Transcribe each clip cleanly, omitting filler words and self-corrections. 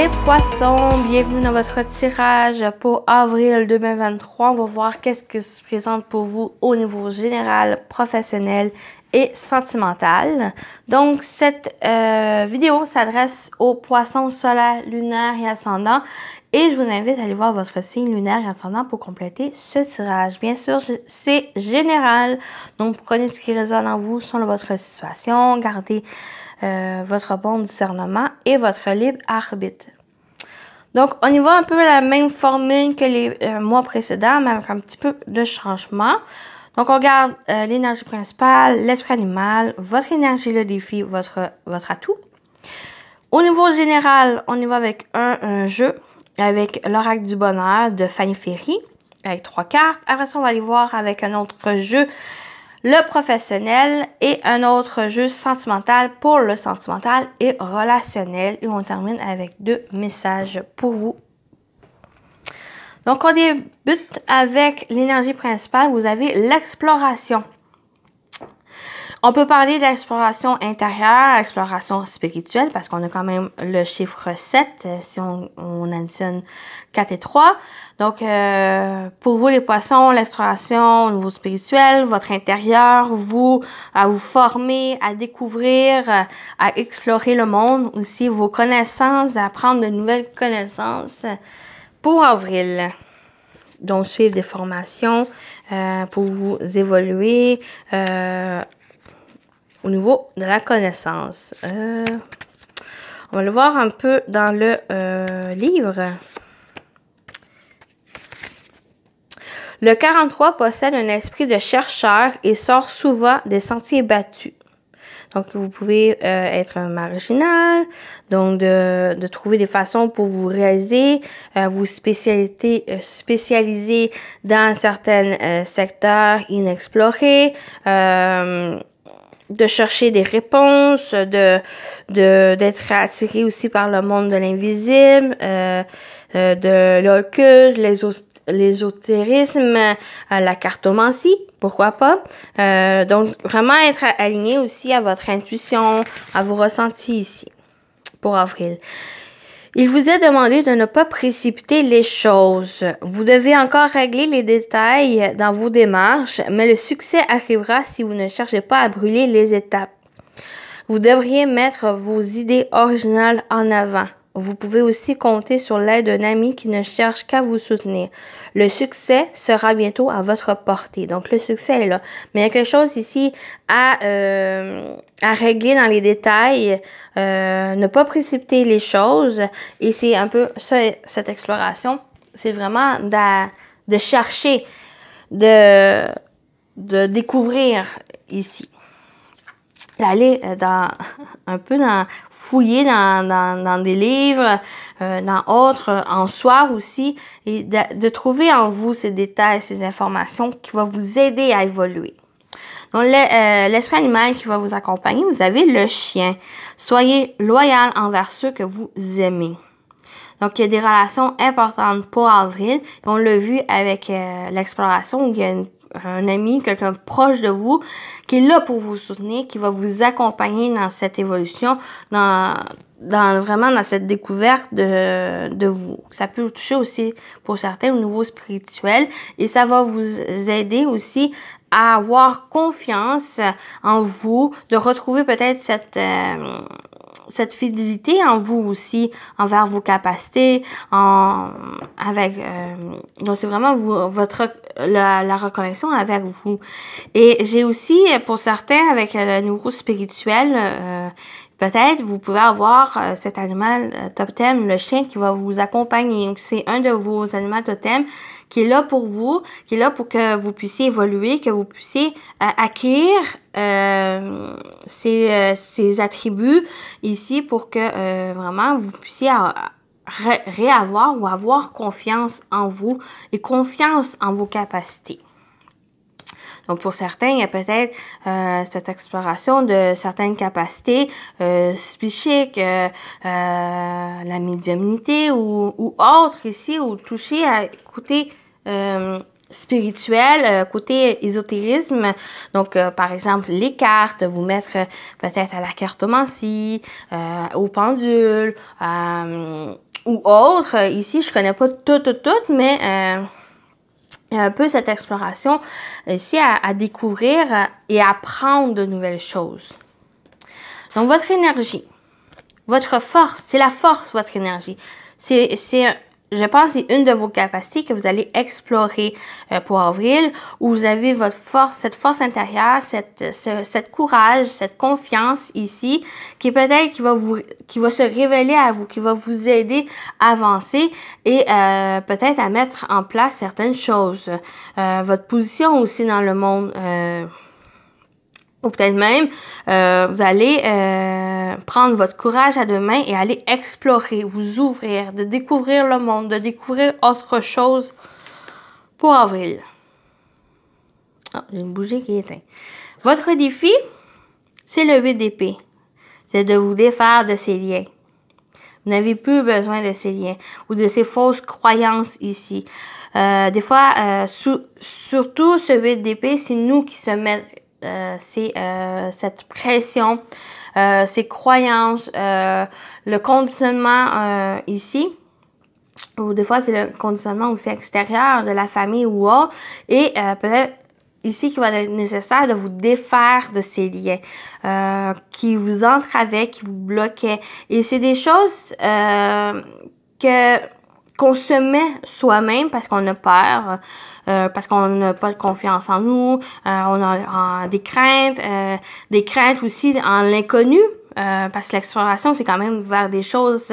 Les poissons, bienvenue dans votre tirage pour avril 2023. On va voir qu'est-ce qui se présente pour vous au niveau général, professionnel et sentimental. Donc, cette vidéo s'adresse aux poissons solaires, lunaires et ascendants. Et je vous invite à aller voir votre signe lunaire et ascendant pour compléter ce tirage. Bien sûr, c'est général. Donc, prenez ce qui résonne en vous selon votre situation. Gardez votre bon discernement et votre libre arbitre. Donc, on y va un peu la même formule que les mois précédents, mais avec un petit peu de changement. Donc, on regarde l'énergie principale, l'esprit animal, votre énergie, le défi, votre atout. Au niveau général, on y va avec un jeu, avec l'oracle du bonheur de Fanny Ferry, avec 3 cartes. Après ça, on va aller voir avec un autre jeu, le professionnel, et un autre jeu sentimental pour le sentimental et relationnel. Et on termine avec 2 messages pour vous. Donc, on débute avec l'énergie principale. Vous avez l'exploration. On peut parler d'exploration intérieure, exploration spirituelle, parce qu'on a quand même le chiffre 7, si on additionne 4 et 3. Donc, pour vous les poissons, l'exploration au niveau spirituel, votre intérieur, à vous former, à découvrir, à explorer le monde, aussi vos connaissances, à apprendre de nouvelles connaissances pour avril. Donc, suivre des formations pour vous évoluer, au niveau de la connaissance. On va le voir un peu dans le livre. Le 43 possède un esprit de chercheur et sort souvent des sentiers battus. Donc, vous pouvez être marginal, donc de trouver des façons pour vous réaliser, vous spécialiser dans certains secteurs inexplorés, de chercher des réponses, d'être attiré aussi par le monde de l'invisible, de l'occulte, l'ésotérisme, la cartomancie, pourquoi pas. Donc, vraiment être aligné aussi à votre intuition, à vos ressentis ici, pour avril. Il vous est demandé de ne pas précipiter les choses. Vous devez encore régler les détails dans vos démarches, mais le succès arrivera si vous ne cherchez pas à brûler les étapes. Vous devriez mettre vos idées originales en avant. Vous pouvez aussi compter sur l'aide d'un ami qui ne cherche qu'à vous soutenir. Le succès sera bientôt à votre portée. Donc, le succès est là. Mais il y a quelque chose ici à régler dans les détails. Ne pas précipiter les choses. Et c'est un peu ça, cette exploration. C'est vraiment de chercher, de découvrir ici. D'aller fouiller dans des livres, dans autres, en soi aussi, et de trouver en vous ces détails, ces informations qui vont vous aider à évoluer. Donc, l'esprit animal qui va vous accompagner, vous avez le chien. Soyez loyal envers ceux que vous aimez. Donc, il y a des relations importantes pour avril. On l'a vu avec l'exploration, il y a un ami, quelqu'un proche de vous, qui est là pour vous soutenir, qui va vous accompagner dans cette évolution, vraiment dans cette découverte de vous. Ça peut vous toucher aussi pour certains au niveau spirituel et ça va vous aider aussi à avoir confiance en vous, de retrouver peut-être cette fidélité en vous aussi, envers vos capacités, donc c'est vraiment la reconnexion avec vous. Et j'ai aussi, pour certains, avec le niveau spirituel, peut-être vous pouvez avoir cet animal totem, le chien, qui va vous accompagner. C'est un de vos animaux totems qui est là pour vous, qui est là pour que vous puissiez évoluer, que vous puissiez acquérir ces attributs ici pour que vraiment vous puissiez réavoir ou avoir confiance en vous et confiance en vos capacités. Donc, pour certains, il y a peut-être cette exploration de certaines capacités psychiques, la médiumnité ou autres ici, ou toucher à côté spirituel, côté ésotérisme. Donc, par exemple, les cartes, vous mettre peut-être à la cartomancie, au pendule, ou autre. Ici, je connais pas tout, mais il y a un peu cette exploration ici à découvrir et à apprendre de nouvelles choses. Donc, votre énergie, votre force, c'est la force, votre énergie. Je pense que c'est une de vos capacités que vous allez explorer pour avril, où vous avez votre force, cette force intérieure, cette courage, cette confiance ici, qui peut-être qui va se révéler à vous, qui va vous aider à avancer et peut-être à mettre en place certaines choses. Votre position aussi dans le monde. Ou peut-être même, vous allez prendre votre courage à deux mains et aller explorer, vous ouvrir, de découvrir le monde, de découvrir autre chose pour avril. Ah, j'ai une bougie qui est éteinte. Votre défi, c'est le 8 d'épée. C'est de vous défaire de ces liens. Vous n'avez plus besoin de ces liens ou de ces fausses croyances ici. Des fois, surtout ce 8 d'épée, c'est nous qui se mettons cette pression, ces croyances, le conditionnement ici, ou des fois c'est le conditionnement aussi extérieur de la famille ou autre, et peut-être ici qu'il va être nécessaire de vous défaire de ces liens qui vous entravaient, qui vous bloquaient. Et c'est des choses qu'on se met soi-même parce qu'on a peur, parce qu'on n'a pas de confiance en nous, on a des craintes aussi en l'inconnu, parce que l'exploration, c'est quand même vers des choses,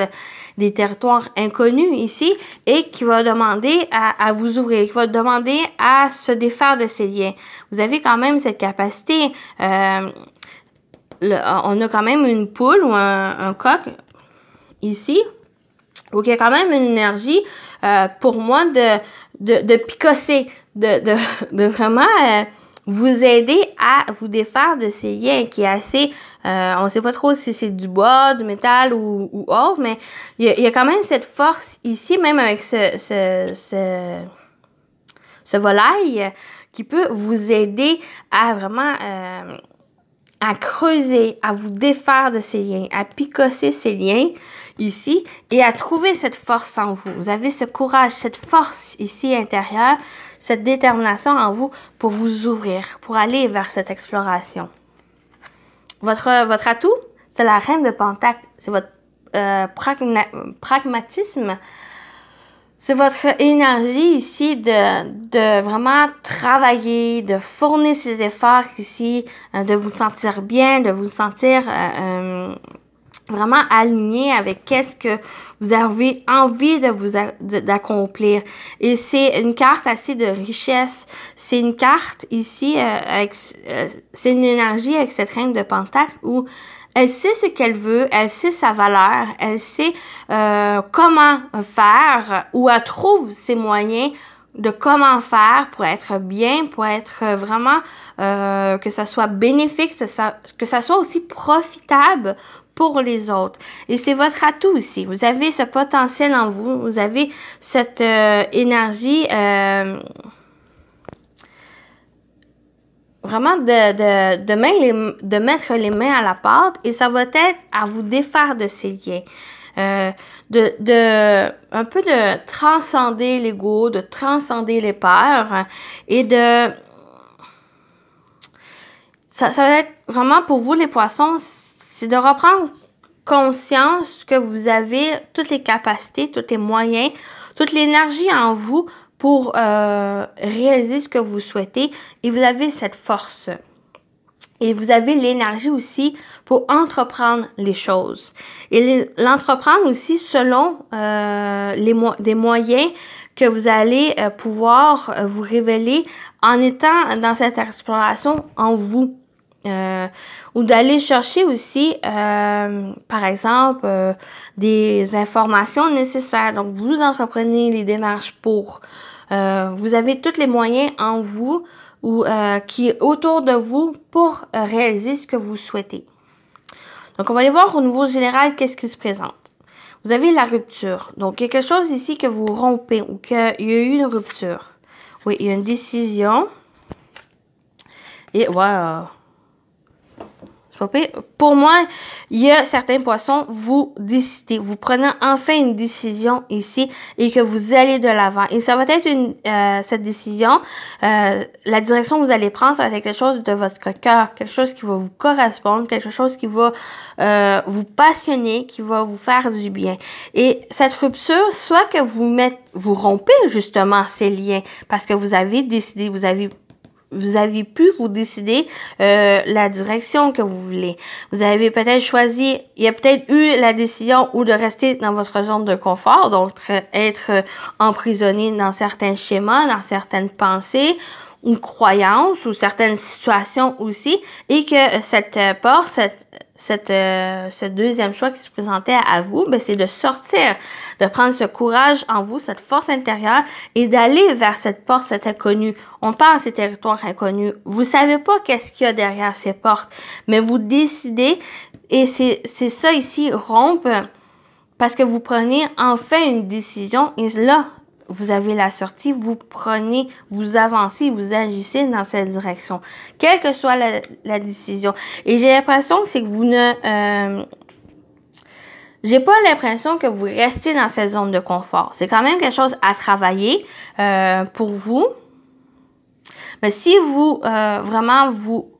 des territoires inconnus ici, et qui va demander à vous ouvrir, qui va demander à se défaire de ces liens. Vous avez quand même cette capacité, on a quand même une poule ou un coq ici, donc, il y a quand même une énergie pour moi de picosser, de vraiment vous aider à vous défaire de ces liens qui est assez, on ne sait pas trop si c'est du bois, du métal ou autre, mais il y a quand même cette force ici, même avec ce volaille, qui peut vous aider à vraiment à creuser, à vous défaire de ces liens, à picosser ces liens ici et à trouver cette force en vous. Vous avez ce courage, cette force ici intérieure, cette détermination en vous pour vous ouvrir, pour aller vers cette exploration. Votre atout, c'est la reine de Pentacle. C'est votre pragmatisme. C'est votre énergie ici de vraiment travailler, de fournir ses efforts ici, de vous sentir bien, de vous sentir vraiment aligné avec qu'est-ce que vous avez envie d'accomplir. Et c'est une carte assez de richesse. C'est une carte ici, c'est une énergie avec cette reine de Pentacle où elle sait ce qu'elle veut, elle sait sa valeur, elle sait comment faire, ou elle trouve ses moyens de comment faire pour être bien, pour être vraiment, que ça soit bénéfique, que ça soit aussi profitable pour les autres. Et c'est votre atout aussi. Vous avez ce potentiel en vous, vous avez cette énergie vraiment de mettre les mains à la pâte, et ça va être à vous défaire de ces liens. Un peu de transcender l'ego, de transcender les peurs, et ça va être vraiment pour vous les poissons, c'est de reprendre conscience que vous avez toutes les capacités, tous les moyens, toute l'énergie en vous pour réaliser ce que vous souhaitez, et vous avez cette force. Et vous avez l'énergie aussi pour entreprendre les choses. Et l'entreprendre aussi selon des moyens que vous allez pouvoir vous révéler en étant dans cette exploration en vous. Ou d'aller chercher aussi, par exemple, des informations nécessaires. Donc, vous entreprenez les démarches pour. Vous avez tous les moyens en vous ou qui est autour de vous pour réaliser ce que vous souhaitez. Donc, on va aller voir au niveau général qu'est-ce qui se présente. Vous avez la rupture. Donc, il y a quelque chose ici que vous rompez ou qu'il y a eu une rupture. Oui, il y a une décision. Et voilà. Je pas pire. Pour moi, il y a certains poissons, vous décidez, vous prenez enfin une décision ici et que vous allez de l'avant. Et ça va être cette décision, la direction que vous allez prendre, ça va être quelque chose de votre cœur, quelque chose qui va vous correspondre, quelque chose qui va vous passionner, qui va vous faire du bien. Et cette rupture, soit que vous rompez justement ces liens parce que vous avez décidé, vous avez pu vous décider la direction que vous voulez. Vous avez peut-être choisi, il y a peut-être eu la décision ou de rester dans votre zone de confort, donc être emprisonné dans certains schémas, dans certaines pensées ou croyances ou certaines situations aussi, et que cette porte, ce deuxième choix qui se présentait à vous, ben, c'est de sortir, de prendre ce courage en vous, cette force intérieure et d'aller vers cette porte, cet inconnu. On part à ces territoires inconnus. Vous savez pas qu'est-ce qu'il y a derrière ces portes, mais vous décidez, et c'est ça ici, rompre, parce que vous prenez enfin une décision et là, vous avez la sortie, vous prenez, vous avancez, vous agissez dans cette direction, quelle que soit la décision. Et j'ai l'impression que c'est que vous ne... j'ai pas l'impression que vous restez dans cette zone de confort. C'est quand même quelque chose à travailler pour vous. Mais si vous, vraiment, vous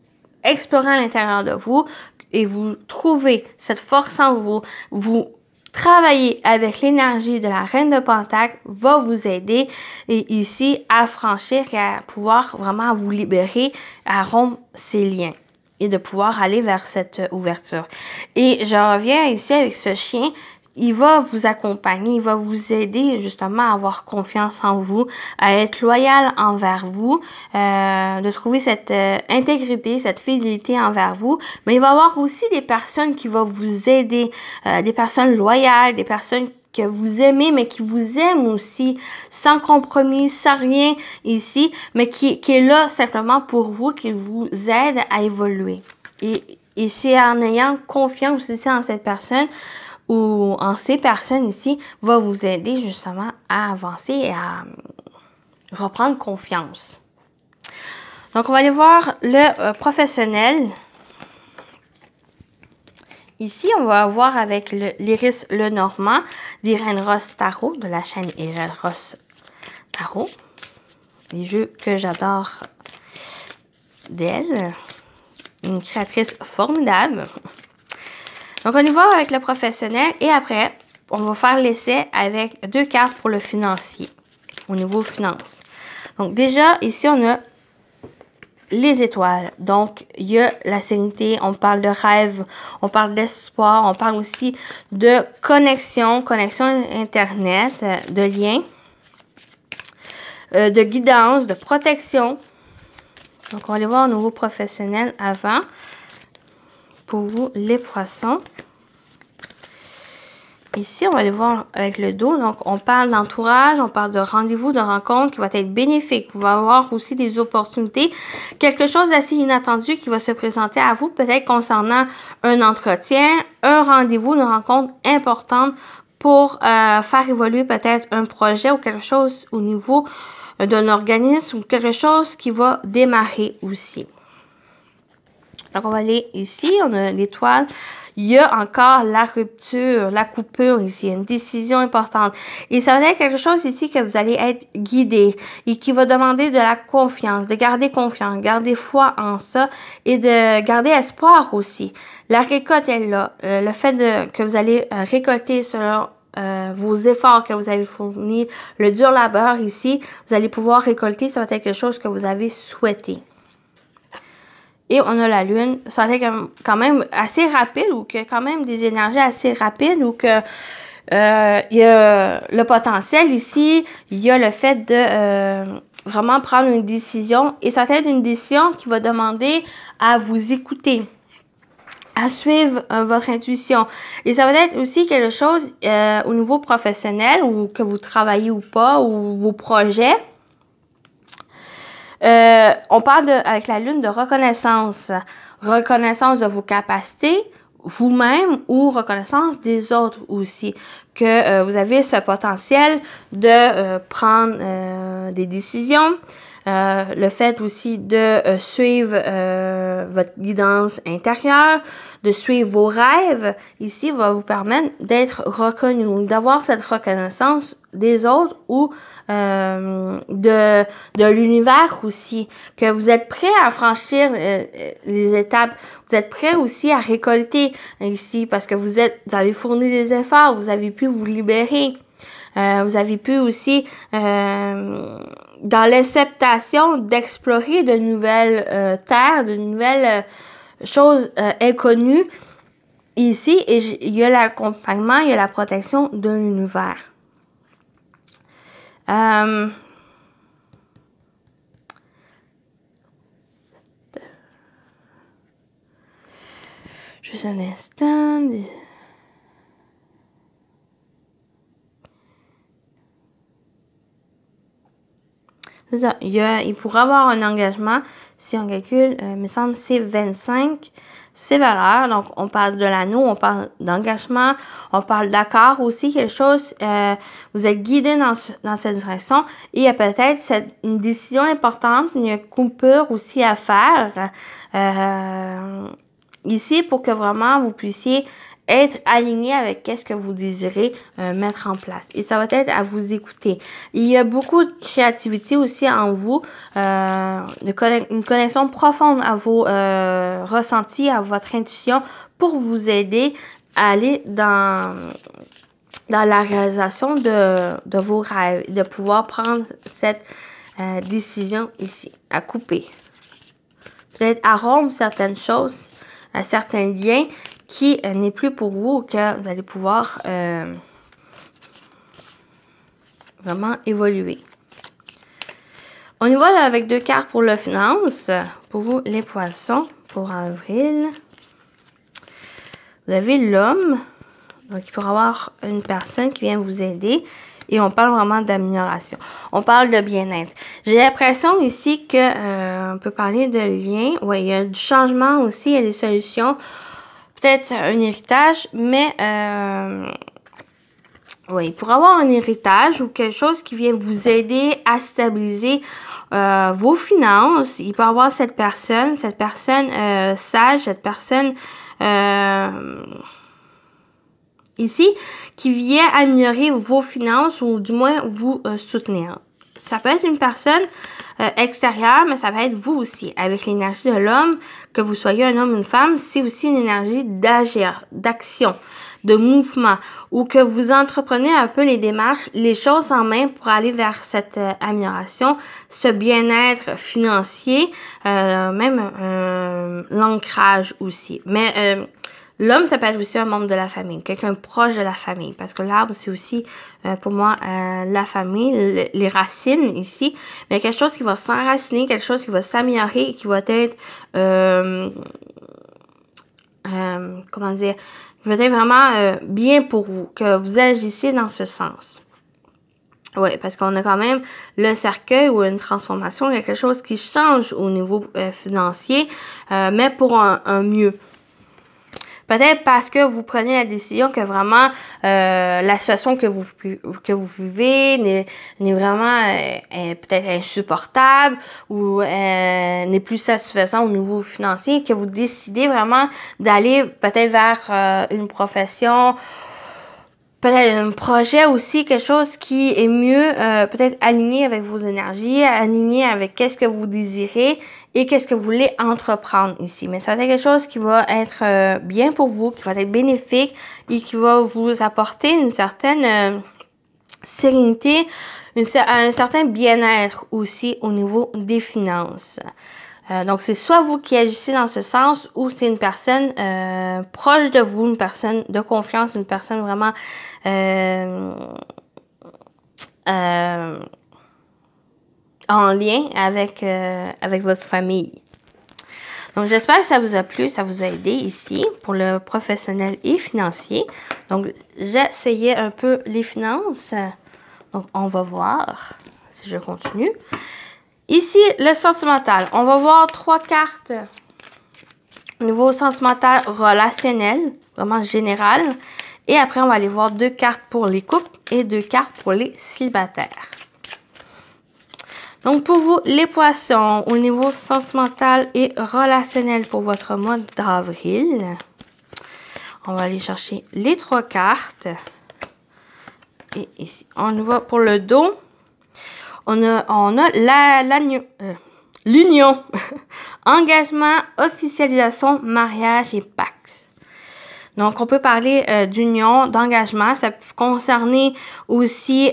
explorez à l'intérieur de vous et vous trouvez cette force en vous, vous travailler avec l'énergie de la Reine de Pentacle va vous aider et ici à franchir et à pouvoir vraiment vous libérer, à rompre ces liens et de pouvoir aller vers cette ouverture. Et je reviens ici avec ce chien. Il va vous accompagner, il va vous aider justement à avoir confiance en vous, à être loyal envers vous, de trouver cette intégrité, cette fidélité envers vous. Mais il va y avoir aussi des personnes qui vont vous aider, des personnes loyales, des personnes que vous aimez, mais qui vous aiment aussi, sans compromis, sans rien ici, mais qui est là simplement pour vous, qui vous aide à évoluer. Et c'est en ayant confiance aussi en cette personne, ou en ces personnes ici, va vous aider justement à avancer et à reprendre confiance. Donc, on va aller voir le professionnel. Ici, on va voir avec l'Iris Lenormand d'Irène Ross Tarot, de la chaîne Irène Ross Tarot. Les jeux que j'adore d'elle. Une créatrice formidable. Donc, on y va avec le professionnel et après, on va faire l'essai avec 2 cartes pour le financier, au niveau finance. Donc, déjà, ici, on a les étoiles. Donc, il y a la sérénité, on parle de rêve, on parle d'espoir, on parle aussi de connexion Internet, de lien, de guidance, de protection. Donc, on va aller voir au niveau professionnel avant. Pour vous, les poissons. Ici, on va aller voir avec le dos. Donc, on parle d'entourage, on parle de rendez-vous, de rencontre qui va être bénéfique. Vous allez avoir aussi des opportunités. Quelque chose d'assez inattendu qui va se présenter à vous, peut-être concernant un entretien, un rendez-vous, une rencontre importante pour faire évoluer peut-être un projet ou quelque chose au niveau d'un organisme ou quelque chose qui va démarrer aussi. Donc, on va aller ici, on a l'étoile. Il y a encore la rupture, la coupure ici, une décision importante. Et ça va être quelque chose ici que vous allez être guidé et qui va demander de la confiance, de garder confiance, garder foi en ça et de garder espoir aussi. La récolte est là. Le fait que vous allez récolter selon vos efforts que vous avez fournis, le dur labeur ici, vous allez pouvoir récolter, ça va être quelque chose que vous avez souhaité. Et on a la lune, ça va être quand même assez rapide ou que quand même des énergies assez rapides ou que il y a le potentiel ici, il y a le fait de vraiment prendre une décision et ça va être une décision qui va demander à vous écouter, à suivre votre intuition. Et ça va être aussi quelque chose au niveau professionnel ou que vous travaillez ou pas ou vos projets. On parle avec la lune de reconnaissance. Reconnaissance de vos capacités, vous-même, ou reconnaissance des autres aussi. Que vous avez ce potentiel de prendre des décisions, Le fait aussi de suivre votre guidance intérieure, de suivre vos rêves, ici, va vous permettre d'être reconnu, d'avoir cette reconnaissance des autres ou de l'univers aussi, que vous êtes prêt à franchir les étapes, vous êtes prêt aussi à récolter ici parce que vous avez fourni des efforts, vous avez pu vous libérer. Vous avez pu aussi, dans l'acceptation d'explorer de nouvelles terres, de nouvelles choses inconnues ici. Et il y a l'accompagnement, il y a la protection de l'univers. Juste un instant. C'est ça. Il pourrait avoir un engagement, si on calcule, il me semble c'est 25, c'est valeurs. Donc, on parle de l'anneau, on parle d'engagement, on parle d'accord aussi, quelque chose, vous êtes guidé dans cette direction et il y a peut-être une décision importante, une coupure aussi à faire ici pour que vraiment vous puissiez être aligné avec qu'est-ce que vous désirez mettre en place. Et ça va être à vous écouter. Il y a beaucoup de créativité aussi en vous, une connexion profonde à vos ressentis, à votre intuition pour vous aider à aller dans la réalisation de vos rêves, de pouvoir prendre cette décision ici, à couper. Peut-être à rompre certaines choses, certains liens qui n'est plus pour vous, que vous allez pouvoir vraiment évoluer. On y va là, avec 2 cartes pour la finance. Pour vous, les poissons, pour avril. Vous avez l'homme. Donc, il pourrait y avoir une personne qui vient vous aider. Et on parle vraiment d'amélioration. On parle de bien-être. J'ai l'impression ici que on peut parler de lien. Oui, il y a du changement aussi, il y a des solutions. Peut-être un héritage, mais oui, il pourrait avoir un héritage ou quelque chose qui vient vous aider à stabiliser vos finances. Il peut y avoir cette personne sage, cette personne ici qui vient améliorer vos finances ou du moins vous soutenir. Ça peut être une personne extérieure, mais ça peut être vous aussi. Avec l'énergie de l'homme, que vous soyez un homme ou une femme, c'est aussi une énergie d'agir, d'action, de mouvement, ou que vous entreprenez un peu les démarches, les choses en main pour aller vers cette amélioration, ce bien-être financier, même l'ancrage aussi. Mais l'homme, ça peut être aussi un membre de la famille, quelqu'un proche de la famille, parce que l'arbre, c'est aussi, pour moi, la famille, les racines ici, mais quelque chose qui va s'enraciner, quelque chose qui va s'améliorer, qui va être, comment dire, qui va être vraiment bien pour vous, que vous agissiez dans ce sens. Oui, parce qu'on a quand même le cercueil ou une transformation, quelque chose qui change au niveau financier, mais pour un mieux. Peut-être parce que vous prenez la décision que vraiment la situation que vous vivez n'est vraiment peut-être insupportable ou n'est plus satisfaisant au niveau financier, que vous décidez vraiment d'aller peut-être vers une profession, peut-être un projet aussi, quelque chose qui est mieux, peut-être aligné avec vos énergies, aligné avec qu'est-ce que vous désirez et qu'est-ce que vous voulez entreprendre ici. Mais ça va être quelque chose qui va être bien pour vous, qui va être bénéfique et qui va vous apporter une certaine sérénité, un certain bien-être aussi au niveau des finances. Donc, c'est soit vous qui agissez dans ce sens ou c'est une personne proche de vous, une personne de confiance, une personne vraiment en lien avec votre famille. Donc, j'espère que ça vous a plu, ça vous a aidé ici pour le professionnel et financier. Donc, j'essayais un peu les finances. Donc, on va voir si je continue. Ici, le sentimental. On va voir 3 cartes au niveau sentimental relationnel, vraiment général. Et après, on va aller voir 2 cartes pour les couples et 2 cartes pour les célibataires. Donc, pour vous, les poissons, au niveau sentimental et relationnel pour votre mois d'avril, on va aller chercher les 3 cartes. Et ici, on va pour le dos. On a l'union, engagement, officialisation, mariage et pax. Donc, on peut parler d'union, d'engagement. Ça peut concerner aussi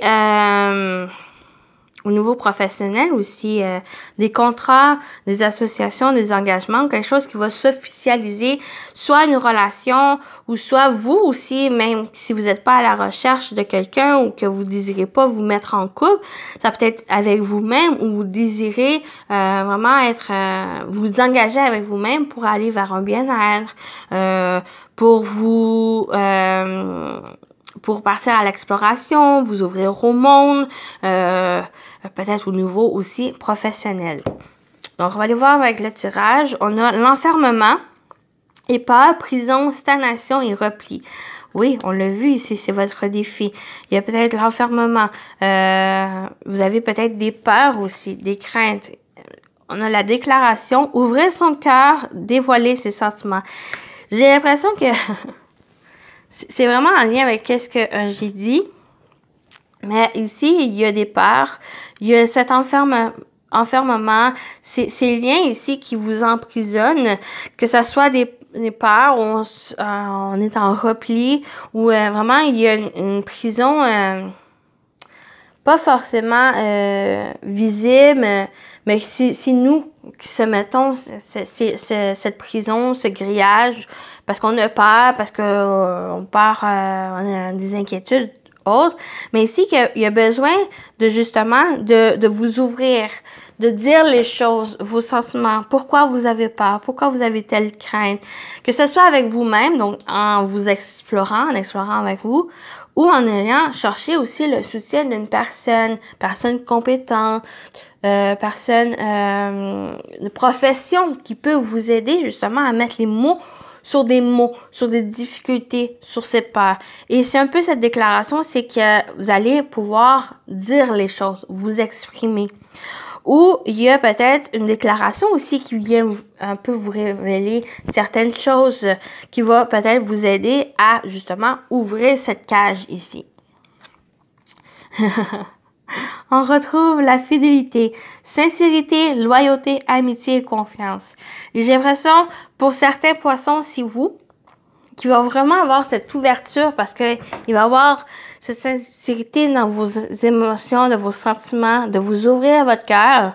au niveau professionnel aussi des contrats, des associations, des engagements, quelque chose qui va s'officialiser, soit une relation ou soit vous aussi, même si vous n'êtes pas à la recherche de quelqu'un ou que vous désirez pas vous mettre en couple, ça peut être avec vous-même ou vous désirez vraiment être, vous engager avec vous-même pour aller vers un bien-être, pour vous pour partir à l'exploration, vous ouvrir au monde, peut-être au niveau aussi professionnel. Donc, on va aller voir avec le tirage. On a l'enfermement, épave, prison, stagnation et repli. Oui, on l'a vu ici, c'est votre défi. Il y a peut-être l'enfermement. Vous avez peut-être des peurs aussi, des craintes. On a la déclaration, ouvrir son cœur, dévoiler ses sentiments. J'ai l'impression que c'est vraiment en lien avec ce que j'ai dit. Mais ici, il y a des peurs. Il y a cet enfermement. Ces liens ici qui vous emprisonnent. Que ce soit des peurs où on est en repli. Ou vraiment, il y a une prison pas forcément visible. Mais c'est nous qui se mettons cette prison, ce grillage. Parce qu'on a peur, parce qu'on part, on a des inquiétudes autres. Mais ici, il y a besoin de justement de vous ouvrir, de dire les choses, vos sentiments, pourquoi vous avez peur, pourquoi vous avez telle crainte. Que ce soit avec vous-même, donc en vous explorant avec vous, ou en ayant cherché aussi le soutien d'une personne compétente, personne de profession qui peut vous aider justement à mettre les mots, sur des difficultés, sur ses peurs. Et c'est un peu cette déclaration, c'est que vous allez pouvoir dire les choses, vous exprimer. Ou il y a peut-être une déclaration aussi qui vient un peu vous révéler certaines choses qui va peut-être vous aider à justement ouvrir cette cage ici. On retrouve la fidélité, sincérité, loyauté, amitié et confiance. Et j'ai l'impression, pour certains poissons, c'est vous qui va vraiment avoir cette ouverture parce que il va avoir cette sincérité dans vos émotions, dans vos sentiments, de vous ouvrir à votre cœur,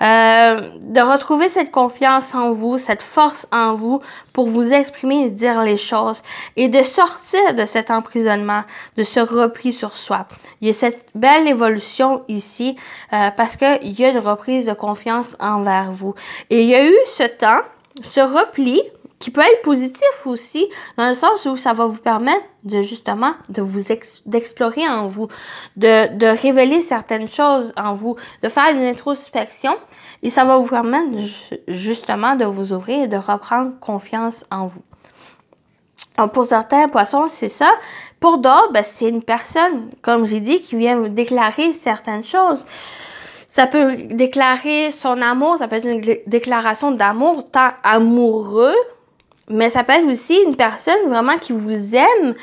de retrouver cette confiance en vous, cette force en vous pour vous exprimer et dire les choses et de sortir de cet emprisonnement, de ce repli sur soi. Il y a cette belle évolution ici parce qu'il y a une reprise de confiance envers vous. Et il y a eu ce temps, ce repli qui peut être positif aussi, dans le sens où ça va vous permettre de justement d'explorer en vous, de révéler certaines choses en vous, de faire une introspection et ça va vous permettre justement de vous ouvrir et de reprendre confiance en vous. Donc, pour certains poissons, c'est ça. Pour d'autres, ben, c'est une personne, comme j'ai dit, qui vient vous déclarer certaines choses. Ça peut déclarer son amour, ça peut être une déclaration d'amour, tant amoureux, mais ça peut être aussi une personne vraiment qui vous aime,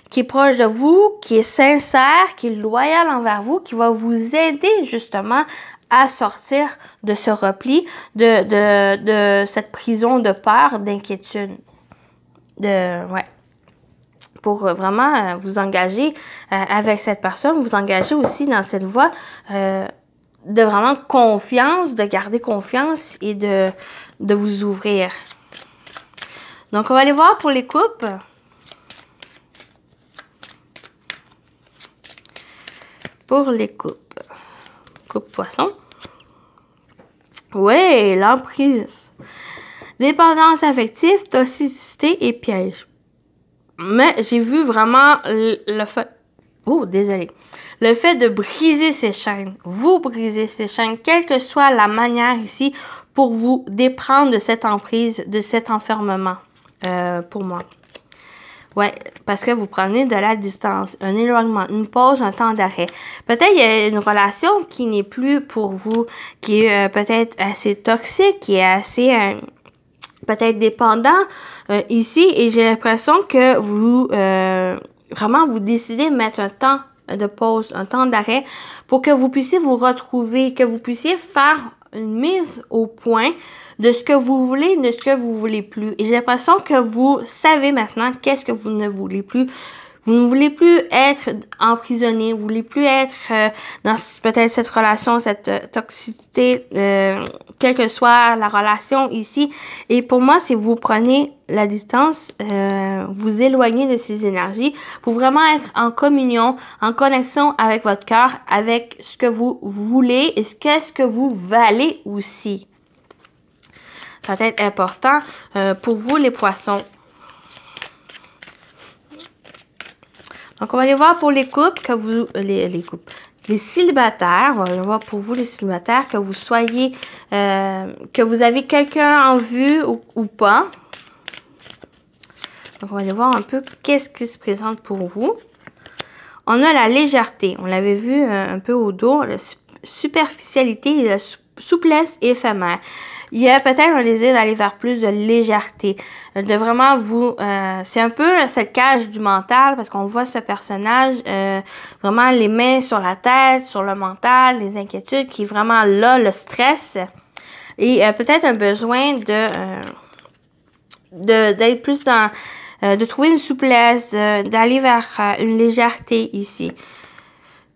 qui est proche de vous, qui est sincère, qui est loyale envers vous, qui va vous aider justement à sortir de ce repli, de cette prison de peur, d'inquiétude. Pour vraiment vous engager avec cette personne, vous engager aussi dans cette voie de vraiment confiance, de garder confiance et de vous ouvrir. Donc, on va aller voir pour les coupes. Pour les coupes. Coupe poisson. Oui, l'emprise. Dépendance affective, toxicité et piège. Mais j'ai vu vraiment le fait... Oh, désolé. Le fait de briser ces chaînes. Vous brisez ces chaînes, quelle que soit la manière ici, pour vous déprendre de cette emprise, de cet enfermement. Pour moi. Ouais, parce que vous prenez de la distance, un éloignement, une pause, un temps d'arrêt. Peut-être il y a une relation qui n'est plus pour vous, qui est peut-être assez toxique, qui est assez peut-être dépendant ici. Et j'ai l'impression que vous, vraiment, vous décidez de mettre un temps de pause, un temps d'arrêt pour que vous puissiez vous retrouver, que vous puissiez faire une mise au point de ce que vous voulez, de ce que vous voulez plus. Et j'ai l'impression que vous savez maintenant qu'est-ce que vous ne voulez plus. Vous ne voulez plus être emprisonné, vous ne voulez plus être dans peut-être cette relation, cette toxicité, quelle que soit la relation ici. Et pour moi, si vous prenez la distance, vous éloignez de ces énergies pour vraiment être en communion, en connexion avec votre cœur, avec ce que vous voulez et qu'est-ce que vous valez aussi. Ça va être important pour vous, les poissons. Donc, on va aller voir pour les couples, que vous, les célibataires, on va aller voir pour vous, les célibataires, que vous soyez, que vous avez quelqu'un en vue ou pas. Donc, on va aller voir un peu qu'est-ce qui se présente pour vous. On a la légèreté, on l'avait vu un peu au dos, la superficialité et la souplesse éphémère. Il y a peut-être un désir d'aller vers plus de légèreté, de vraiment vous... c'est un peu cette cage du mental, parce qu'on voit ce personnage vraiment les mains sur la tête, sur le mental, les inquiétudes, qui est vraiment là, le stress. Et peut-être un besoin d'être plus dans... de trouver une souplesse, d'aller vers une légèreté ici.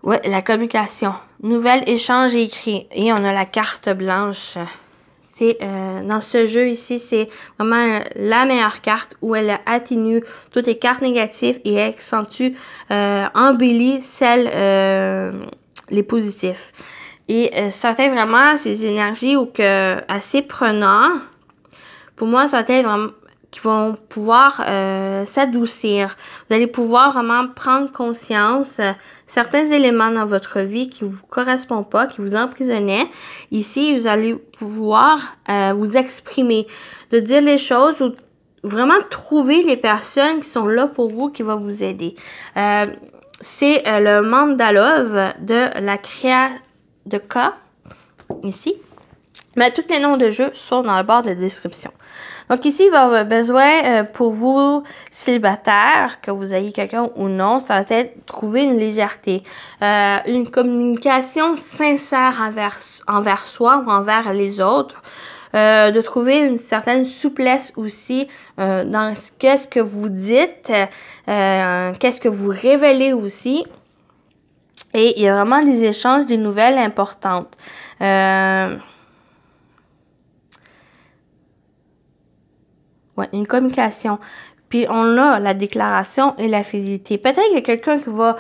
Ouais, la communication. Nouvel échange écrit. Et on a la carte blanche. C'est dans ce jeu ici, c'est vraiment la meilleure carte où elle atténue toutes les cartes négatives et accentue, embellit celles les positifs. Et ça va être vraiment ces énergies ou que assez prenants. Pour moi, ça va être vraiment qui vont pouvoir s'adoucir. Vous allez pouvoir vraiment prendre conscience certains éléments dans votre vie qui ne vous correspondent pas, qui vous emprisonnaient. Ici, vous allez pouvoir vous exprimer, de dire les choses ou vraiment trouver les personnes qui sont là pour vous, qui vont vous aider. C'est le mandalove de la créa de K, ici. Mais tous les noms de jeux sont dans le barre de description. Donc ici, il va y avoir besoin pour vous, célibataires, que vous ayez quelqu'un ou non, ça va être trouver une légèreté, une communication sincère envers soi ou envers les autres, de trouver une certaine souplesse aussi dans qu'est-ce que vous dites, qu'est-ce que vous révélez aussi. Et il y a vraiment des échanges, des nouvelles importantes. Ouais, une communication. Puis on a la déclaration et la fidélité. Peut-être qu'il y a quelqu'un qui va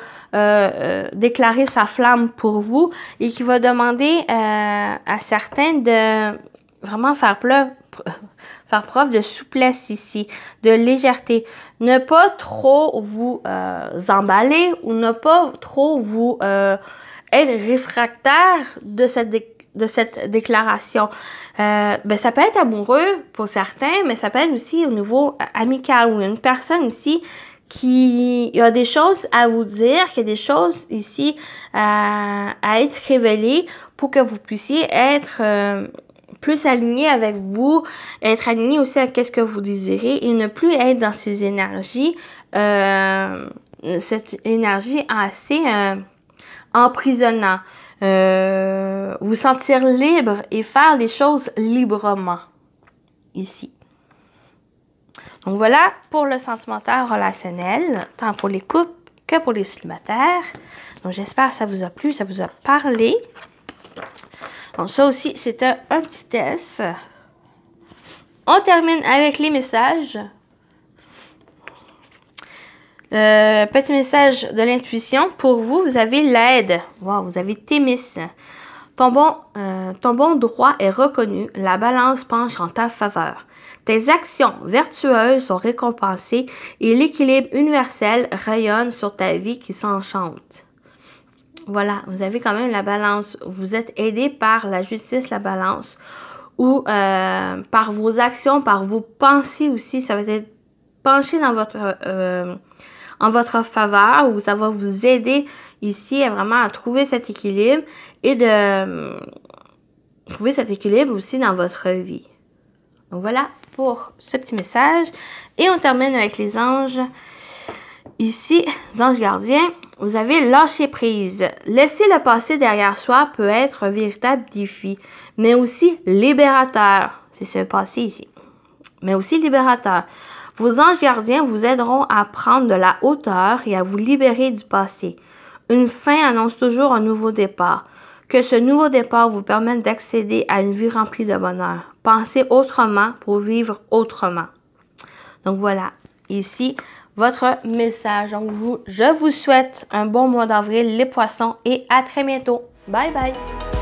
déclarer sa flamme pour vous et qui va demander à certains de vraiment faire preuve de souplesse ici, de légèreté. Ne pas trop vous emballer ou ne pas trop vous être réfractaire de cette déclaration. Ben, ça peut être amoureux pour certains, mais ça peut être aussi au niveau amical ou une personne ici qui a des choses à vous dire, qui a des choses ici à être révélées pour que vous puissiez être plus aligné avec vous, être aligné aussi à ce que vous désirez et ne plus être dans ces énergies, cette énergie assez emprisonnante. Vous sentir libre et faire les choses librement ici. Donc voilà pour le sentimental relationnel, tant pour les couples que pour les célibataires. Donc j'espère que ça vous a plu, ça vous a parlé. Donc ça aussi, c'était un petit test. On termine avec les messages. Petit message de l'intuition. Pour vous, vous avez l'aide. Wow, vous avez Thémis. Ton bon droit est reconnu. La balance penche en ta faveur. Tes actions vertueuses sont récompensées et l'équilibre universel rayonne sur ta vie qui s'enchante. Voilà, vous avez quand même la balance. Vous êtes aidé par la justice, la balance, ou par vos actions, par vos pensées aussi. Ça va être pencher en votre faveur, ou ça va vous aider ici vraiment à trouver cet équilibre et de trouver cet équilibre aussi dans votre vie. Donc voilà pour ce petit message. Et on termine avec les anges. Ici, les anges gardiens, vous avez lâché prise. Laisser le passé derrière soi peut être un véritable défi, mais aussi libérateur. C'est ce passé ici. Mais aussi libérateur. Vos anges gardiens vous aideront à prendre de la hauteur et à vous libérer du passé. Une fin annonce toujours un nouveau départ. Que ce nouveau départ vous permette d'accéder à une vie remplie de bonheur. Pensez autrement pour vivre autrement. Donc voilà, ici, votre message. Donc je vous souhaite un bon mois d'avril, les poissons, et à très bientôt. Bye bye!